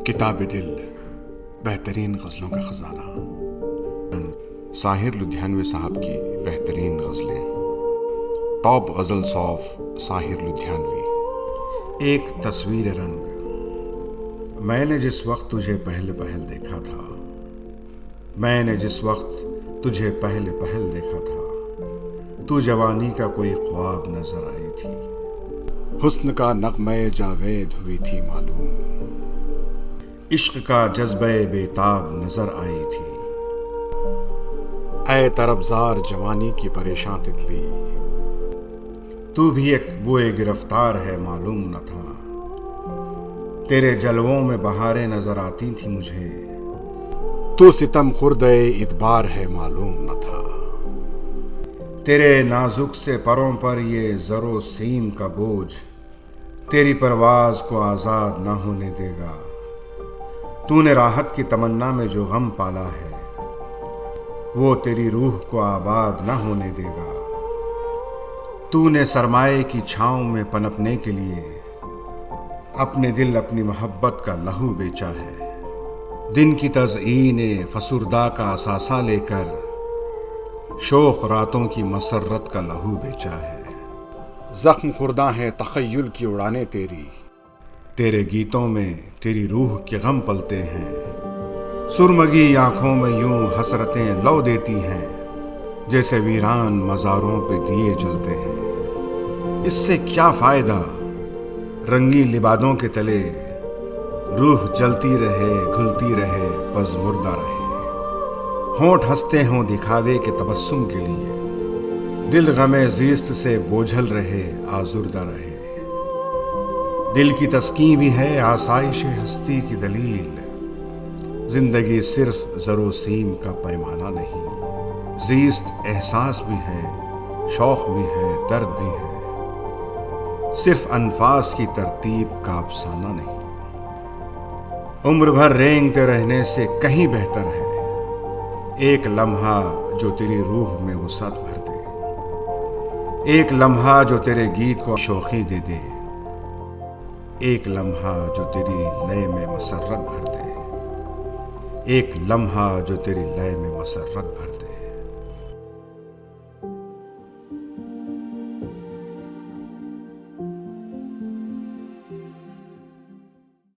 کتاب دل، بہترین غزلوں کا خزانہ۔ ساحر لدھیانوی صاحب کی بہترین غزلیں، top ghazal of Sahir Ludhianvi. ایک تصویر رنگ۔ میں نے جس وقت تجھے پہل دیکھا تھا، میں نے جس وقت تجھے پہل دیکھا تھا، تو جوانی کا کوئی خواب نظر آئی تھی، حسن کا نغمہ جاوید ہوئی تھی معلوم، عشق کا جذبہ بےتاب نظر آئی تھی، اے طربزار جوانی کی پریشان تتلی، تو بھی ایک بوئے گرفتار ہے معلوم نہ تھا، تیرے جلووں میں بہاریں نظر آتی تھی مجھے، تو ستم خوردہ ادبار ہے معلوم نہ تھا، تیرے نازک سے پروں پر یہ زر و سیم کا بوجھ تیری پرواز کو آزاد نہ ہونے دے گا، تو نے راحت کی تمنا میں جو غم پالا ہے وہ تیری روح کو آباد نہ ہونے دے گا، تو نے سرمائے کی چھاؤں میں پنپنے کے لیے اپنے دل اپنی محبت کا لہو بیچا ہے، دن کی تزئین فسردہ کا اثاثہ لے کر شوق راتوں کی مسرت کا لہو بیچا ہے، زخم خوردہ ہے تخیل کی اڑانے تیری، تیرے گیتوں میں تیری روح کے غم پلتے ہیں، سرمگی آنکھوں میں یوں حسرتیں لو دیتی ہیں جیسے ویران مزاروں پہ دیے جلتے ہیں، اس سے کیا فائدہ رنگی لبادوں کے تلے روح جلتی رہے گھلتی رہے پز مردہ رہے، ہونٹ ہنستے ہوں دکھاوے کے تبسم کے لیے، دل غم زیست سے بوجھل رہے آزردہ رہے، دل کی تسکین بھی ہے آسائش ہستی کی دلیل، زندگی صرف زر و سیم کا پیمانہ نہیں، زیست احساس بھی ہے شوق بھی ہے درد بھی ہے، صرف انفاس کی ترتیب کا افسانہ نہیں، عمر بھر رینگتے رہنے سے کہیں بہتر ہے ایک لمحہ جو تیری روح میں وسعت بھر دے، ایک لمحہ جو تیرے گیت کو شوخی دے دے، ایک لمحہ جو تیری لے میں مسرت بھر دے، ایک لمحہ جو تیری لے میں مسرت بھر دے۔